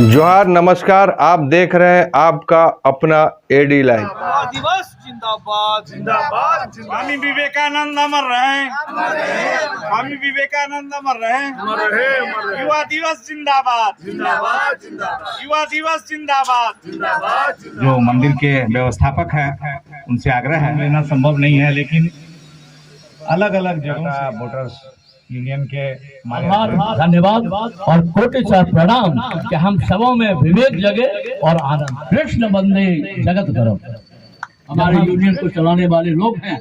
जोहार, नमस्कार। आप देख रहे हैं आपका अपना एडी लाइव। दिवस जिंदाबाद जिंदाबाद। स्वामी विवेकानंद अमर रहे, स्वामी विवेकानंद अमर रहे। युवा दिवस जिंदाबाद जिंदाबाद जिंदाबाद। युवा दिवस जिंदाबाद जिंदाबाद। जो मंदिर के व्यवस्थापक हैं उनसे आग्रह है, लेना संभव नहीं है, लेकिन अलग अलग जगह वोटर्स यूनियन के धन्यवाद और कोटि प्रणाम कि हम सबों में विवेक जगे और आनंद। कृष्ण बंदे जगत करो हमारे यूनियन को चलाने वाले लोग हैं,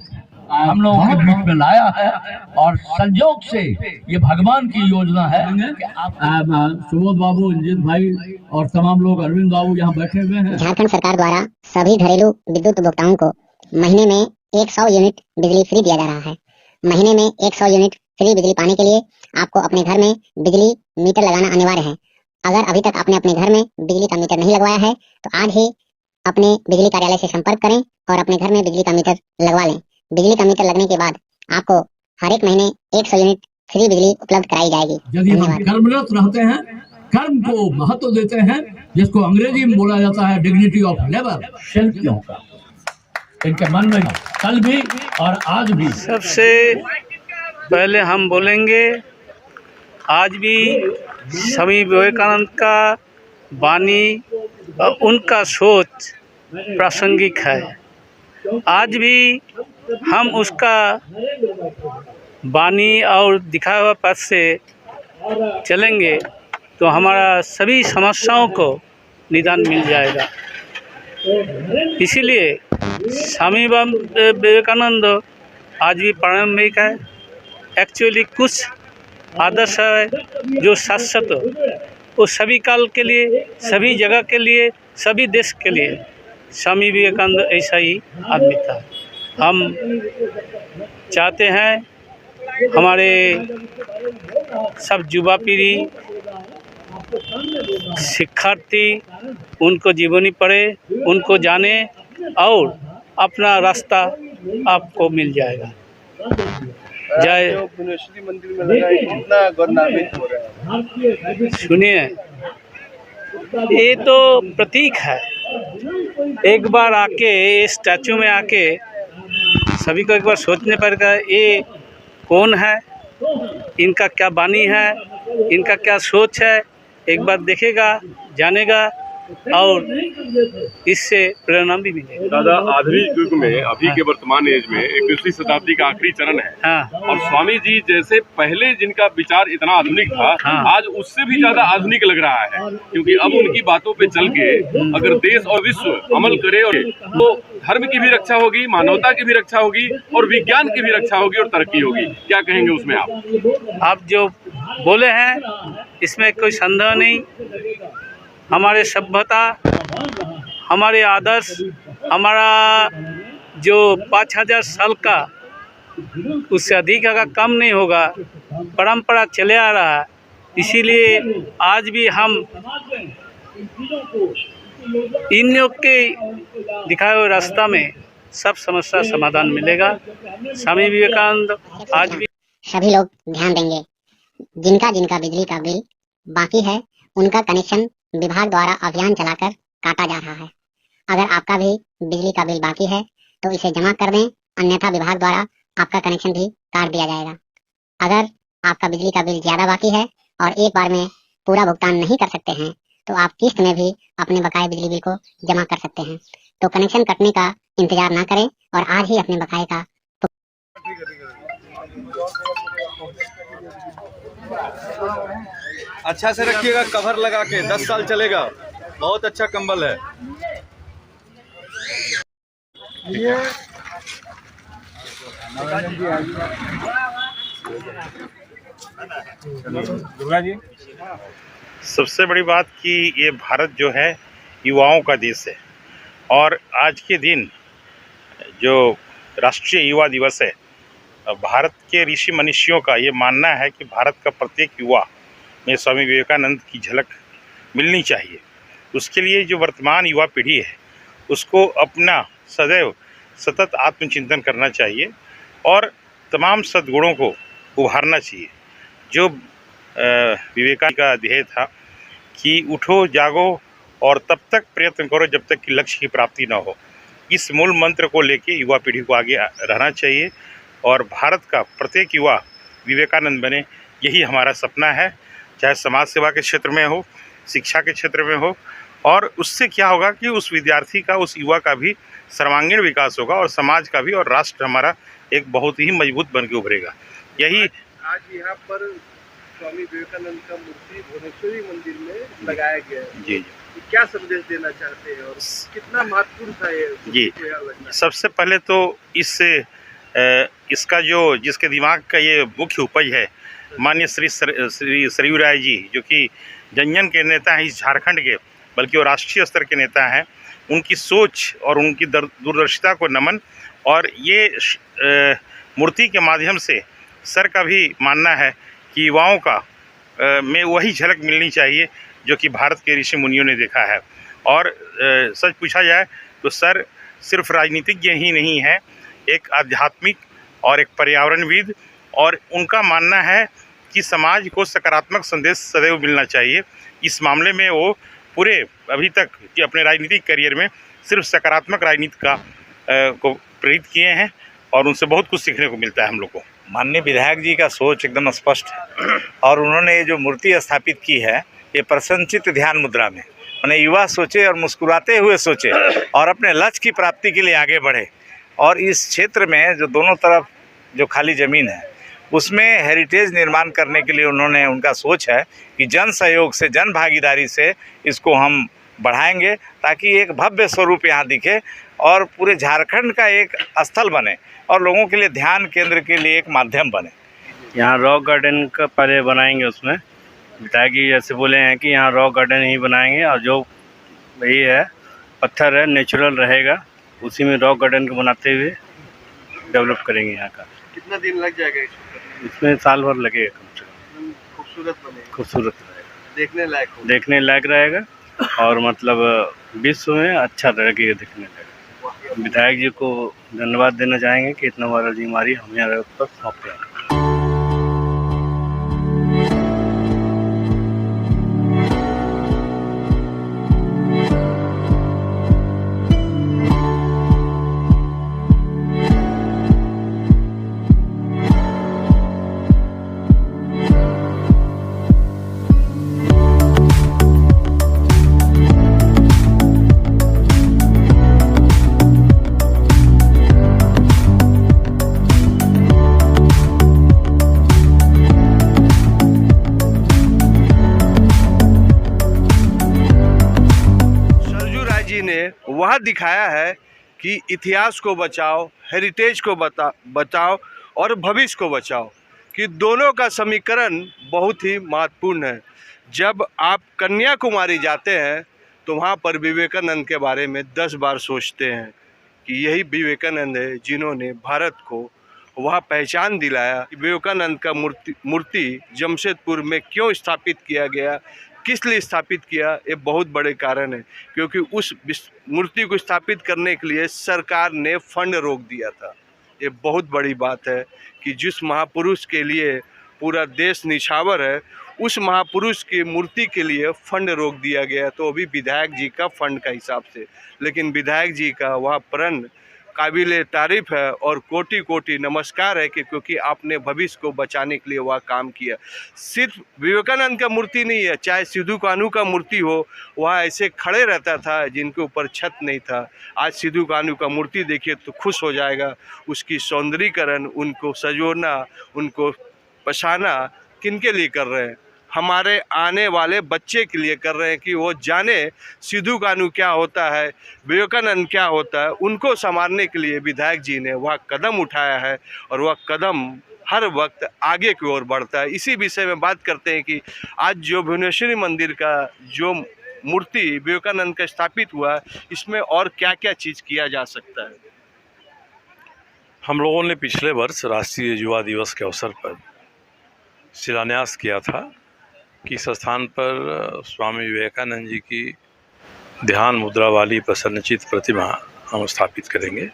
हम लोगों के बीच में लाया है और संयोग से ये भगवान की योजना है कि सुबोध बाबू, इंजित भाई और तमाम लोग, अरविंद बाबू यहाँ बैठे हुए हैं। झारखंड सरकार द्वारा सभी घरेलू विद्युत उपभोक्ताओं को महीने में 100 यूनिट बिजली फ्री दिया जा रहा है। महीने में 100 यूनिट फ्री बिजली पाने के लिए आपको अपने घर में बिजली मीटर लगाना अनिवार्य है। अगर अभी तक आपने अपने घर में बिजली का मीटर नहीं लगवाया है तो आज ही अपने बिजली कार्यालय से संपर्क करें और अपने घर में बिजली का मीटर लगवा लें। बिजली का मीटर लगने के बाद आपको हर एक महीने 100 यूनिट फ्री बिजली उपलब्ध कराई जाएगी। यदि हम कर्मरत रहते हैं, कर्म को महत्व देते हैं, जिसको अंग्रेजी में बोला जाता है डिग्निटी ऑफ लेबर, शिल्पियों का इनके मन में कल भी और आज भी। सबसे पहले हम बोलेंगे, आज भी स्वामी विवेकानंद का वाणी और उनका सोच प्रासंगिक है। आज भी हम उसका वाणी और दिखाया हुआ पथ से चलेंगे तो हमारा सभी समस्याओं को निदान मिल जाएगा। इसीलिए स्वामी विवेकानंद आज भी प्रारंभिक है। एक्चुअली कुछ आदर्श है जो शाश्वत वो सभी काल के लिए, सभी जगह के लिए, सभी देश के लिए। स्वामी विवेकानंद ऐसा ही आदमी था। हम चाहते हैं हमारे सब युवा पीढ़ी, शिक्षार्थी उनको जीवनी पढ़े, उनको जाने और अपना रास्ता आपको मिल जाएगा। जय। मंदिर में लगा कितना गौरवान्वित हो रहा है। सुनिए, ये तो प्रतीक है। एक बार आके स्टैचू में आके सभी को एक बार सोचने पड़ेगा ये कौन है, इनका क्या वाणी है, इनका क्या सोच है। एक बार देखेगा, जानेगा और इससे प्रेरणा भी मिलेगी। दादा, आधुनिक युग में, अभी के वर्तमान एज में 21वीं शताब्दी का आखिरी चरण है। हाँ। और स्वामी जी जैसे पहले जिनका विचार इतना आधुनिक था, हाँ। आज उससे भी ज्यादा आधुनिक लग रहा है, क्योंकि अब उनकी बातों पे चल के अगर देश और विश्व अमल करे और तो धर्म की भी रक्षा होगी, मानवता की भी रक्षा होगी और विज्ञान की भी रक्षा होगी और तरक्की होगी। क्या कहेंगे उसमें आप जो बोले हैं इसमें कोई संदेह नहीं। हमारे सभ्यता, हमारे आदर्श, हमारा जो 5000 साल का, उससे अधिक का कम नहीं होगा, परंपरा चले आ रहा है। इसीलिए आज भी हम इन लोग के दिखाए हुए रास्ता में सब समस्या समाधान मिलेगा। स्वामी विवेकानंद आज भी। सभी लोग ध्यान देंगे, जिनका जिनका बिजली का बिल बाकी है उनका कनेक्शन विभाग द्वारा अभियान चलाकर काटा जा रहा है। अगर आपका भी बिजली का बिल बाकी है तो इसे जमा कर दें, अन्यथा विभाग द्वारा आपका कनेक्शन भी काट दिया जाएगा। अगर आपका बिजली का बिल ज्यादा बाकी है और एक बार में पूरा भुगतान नहीं कर सकते हैं तो आप किस्त में भी अपने बकाये बिजली बिल को जमा कर सकते हैं। तो कनेक्शन कटने का इंतजार ना करें और आज ही अपने बकाये का। अच्छा से रखिएगा, कवर लगा के, 10 साल चलेगा। बहुत अच्छा कंबल है। दुर्गा जी, सबसे बड़ी बात कि ये भारत जो है युवाओं का देश है और आज के दिन जो राष्ट्रीय युवा दिवस है, भारत के ऋषि मनीषियों का ये मानना है कि भारत का प्रत्येक युवा में स्वामी विवेकानंद की झलक मिलनी चाहिए। उसके लिए जो वर्तमान युवा पीढ़ी है उसको अपना सदैव सतत आत्मचिंतन करना चाहिए और तमाम सद्गुणों को उभारना चाहिए। जो विवेकानंद का ध्येय था कि उठो जागो और तब तक प्रयत्न करो जब तक कि लक्ष्य की प्राप्ति ना हो। इस मूल मंत्र को लेके युवा पीढ़ी को आगे रहना चाहिए और भारत का प्रत्येक युवा विवेकानंद बने, यही हमारा सपना है। चाहे समाज सेवा के क्षेत्र में हो, शिक्षा के क्षेत्र में हो, और उससे क्या होगा कि उस विद्यार्थी का, उस युवा का भी सर्वांगीण विकास होगा और समाज का भी, और राष्ट्र हमारा एक बहुत ही मजबूत बन के उभरेगा। यही आज यहाँ पर स्वामी विवेकानंद का मूर्ति भुवनेश्वरी मंदिर में लगाया गया है। जी क्या संदेश देना चाहते हैं और कितना महत्वपूर्ण था ये जी। सबसे पहले तो इसका जो जिसके दिमाग का ये मुख्य उपज है, माननीय श्री सरयू राय जी, जो कि जनजन के नेता हैं इस झारखंड के, बल्कि वो राष्ट्रीय स्तर के नेता हैं। उनकी सोच और उनकी दूरदर्शिता को नमन। और ये मूर्ति के माध्यम से सर का भी मानना है कि युवाओं का में वही झलक मिलनी चाहिए जो कि भारत के ऋषि मुनियों ने देखा है। और सच पूछा जाए तो सर सिर्फ राजनीतिज्ञ ही नहीं है, एक आध्यात्मिक और एक पर्यावरणविद, और उनका मानना है कि समाज को सकारात्मक संदेश सदैव मिलना चाहिए। इस मामले में वो पूरे अभी तक कि अपने राजनीतिक करियर में सिर्फ सकारात्मक राजनीति का को प्रेरित किए हैं और उनसे बहुत कुछ सीखने को मिलता है हम लोग को। माननीय विधायक जी का सोच एकदम स्पष्ट है और उन्होंने ये जो मूर्ति स्थापित की है ये प्रसन्नचित्त ध्यान मुद्रा में, माने युवा सोचे और मुस्कुराते हुए सोचे और अपने लक्ष्य की प्राप्ति के लिए आगे बढ़े। और इस क्षेत्र में जो दोनों तरफ जो खाली ज़मीन है उसमें हेरिटेज निर्माण करने के लिए उन्होंने, उनका सोच है कि जन सहयोग से, जन भागीदारी से इसको हम बढ़ाएंगे ताकि एक भव्य स्वरूप यहाँ दिखे और पूरे झारखंड का एक स्थल बने और लोगों के लिए ध्यान केंद्र के लिए एक माध्यम बने। यहाँ रॉक गार्डन का पहले बनाएंगे, उसमें विधायक जी जैसे बोले हैं कि यहाँ रॉक गार्डन ही बनाएंगे और जो ये है पत्थर है नेचुरल रहेगा, उसी में रॉक गार्डन को बनाते हुए डेवलप करेंगे यहाँ का। कितना दिन लग जाएगा इसमें साल भर लगेगा कम से कम। खूबसूरत बनेगा, खूबसूरत रहेगा, देखने लायक रहेगा और मतलब विश्व में अच्छा लगेगा, देखने लायक। विधायक जी को धन्यवाद देना चाहेंगे कि इतना बड़ा जिम्मेदारी हमारे ऊपर सौंपे हैं। वह दिखाया है कि इतिहास को बचाओ, हेरिटेज को बचाओ और भविष्य को बचाओ, कि दोनों का समीकरण बहुत ही महत्वपूर्ण है। जब आप कन्याकुमारी जाते हैं तो वहाँ पर विवेकानंद के बारे में 10 बार सोचते हैं कि यही विवेकानंद है जिन्होंने भारत को वह पहचान दिलाया। विवेकानंद का मूर्ति जमशेदपुर में क्यों स्थापित किया गया, किस लिए स्थापित किया, ये बहुत बड़े कारण है, क्योंकि उस मूर्ति को स्थापित करने के लिए सरकार ने फंड रोक दिया था। ये बहुत बड़ी बात है कि जिस महापुरुष के लिए पूरा देश निछावर है, उस महापुरुष की मूर्ति के लिए फंड रोक दिया गया, तो अभी विधायक जी का फंड का हिसाब से। लेकिन विधायक जी का वह प्रण काबिले तारीफ है और कोटि कोटि नमस्कार है कि क्योंकि आपने भविष्य को बचाने के लिए वह काम किया। सिर्फ विवेकानंद का मूर्ति नहीं है, चाहे सिद्धू कान्हू का मूर्ति हो, वह ऐसे खड़े रहता था जिनके ऊपर छत नहीं था। आज सिद्धू कान्हू का मूर्ति देखिए तो खुश हो जाएगा। उसकी सौंदर्यीकरण, उनको सजोना, उनको पछाना किनके लिए कर रहे हैं? हमारे आने वाले बच्चे के लिए कर रहे हैं कि वो जाने सिद्धू कान्हू क्या होता है, विवेकानंद क्या होता है। उनको संवारने के लिए विधायक जी ने वह कदम उठाया है और वह कदम हर वक्त आगे की ओर बढ़ता है। इसी विषय में बात करते हैं कि आज जो भुवनेश्वरी मंदिर का जो मूर्ति विवेकानंद का स्थापित हुआ, इसमें और क्या क्या चीज़ किया जा सकता है। हम लोगों ने पिछले वर्ष राष्ट्रीय युवा दिवस के अवसर पर शिलान्यास किया था कि इस स्थान पर स्वामी विवेकानंद जी की ध्यान मुद्रा वाली प्रसन्नचित्त प्रतिमा हम स्थापित करेंगे।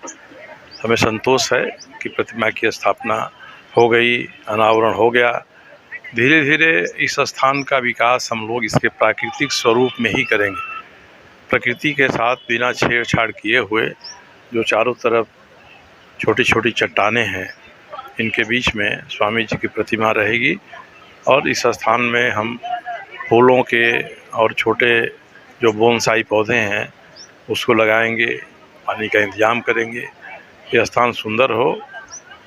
हमें संतोष है कि प्रतिमा की स्थापना हो गई, अनावरण हो गया धीरे धीरे इस स्थान का विकास हम लोग इसके प्राकृतिक स्वरूप में ही करेंगे। प्रकृति के साथ बिना छेड़छाड़ किए हुए जो चारों तरफ छोटी छोटी चट्टानें हैं, इनके बीच में स्वामी जी की प्रतिमा रहेगी और इस स्थान में हम फूलों के और छोटे जो बोनसाई पौधे हैं उसको लगाएंगे, पानी का इंतजाम करेंगे। ये स्थान सुंदर हो,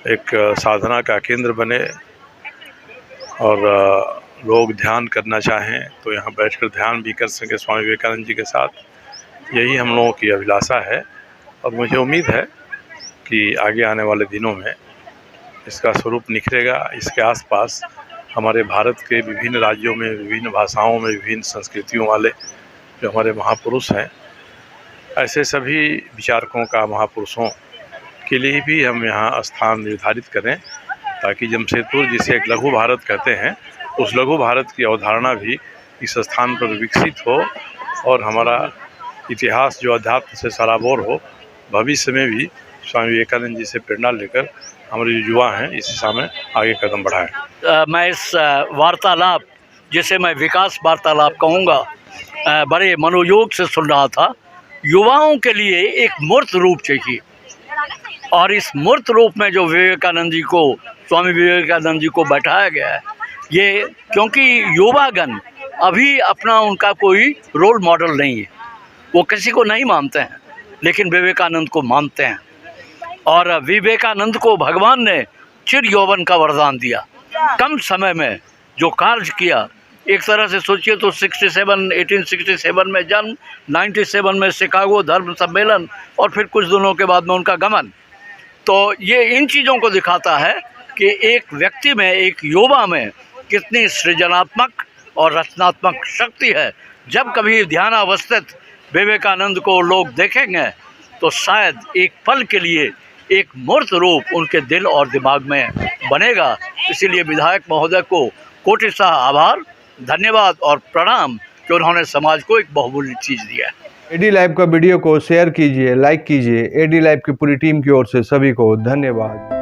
एक साधना का केंद्र बने और लोग ध्यान करना चाहें तो यहाँ बैठकर ध्यान भी कर सकें स्वामी विवेकानंद जी के साथ। यही हम लोगों की अभिलाषा है और मुझे उम्मीद है कि आगे आने वाले दिनों में इसका स्वरूप निखरेगा। इसके आसपास हमारे भारत के विभिन्न राज्यों में, विभिन्न भाषाओं में, विभिन्न संस्कृतियों वाले जो हमारे महापुरुष हैं, ऐसे सभी विचारकों का, महापुरुषों के लिए भी हम यहाँ स्थान निर्धारित करें ताकि जमशेदपुर, जिसे एक लघु भारत कहते हैं, उस लघु भारत की अवधारणा भी इस स्थान पर विकसित हो और हमारा इतिहास जो अध्यात्म से सराबोर हो, भविष्य में भी स्वामी विवेकानंद जी से प्रेरणा लेकर हमारे जो युवा हैं इस दिशा में आगे कदम बढ़ाएं। मैं इस वार्तालाप, जिसे मैं विकास वार्तालाप कहूँगा, बड़े मनोयोग से सुन रहा था। युवाओं के लिए एक मूर्त रूप चाहिए और इस मूर्त रूप में जो विवेकानंद जी को, स्वामी विवेकानंद जी को बैठाया गया है, ये क्योंकि युवागण अभी अपना उनका कोई रोल मॉडल नहीं है, वो किसी को नहीं मानते हैं, लेकिन विवेकानंद को मानते हैं। और विवेकानंद को भगवान ने चिर यौवन का वरदान दिया। कम समय में जो कार्य किया, एक तरह से सोचिए तो 1867 में जन्म, 97 में शिकागो धर्म सम्मेलन और फिर कुछ दिनों के बाद में उनका गमन। तो ये इन चीज़ों को दिखाता है कि एक व्यक्ति में, एक युवा में कितनी सृजनात्मक और रचनात्मक शक्ति है। जब कभी ध्यानावस्थित विवेकानंद को लोग देखेंगे तो शायद एक पल के लिए एक मूर्त रूप उनके दिल और दिमाग में बनेगा। इसीलिए विधायक महोदय को कोटिशः आभार, धन्यवाद और प्रणाम कि उन्होंने समाज को एक बहुमूल्य चीज़ दिया है। एडी लाइव का वीडियो को शेयर कीजिए, लाइक कीजिए। एडी लाइव की पूरी टीम की ओर से सभी को धन्यवाद।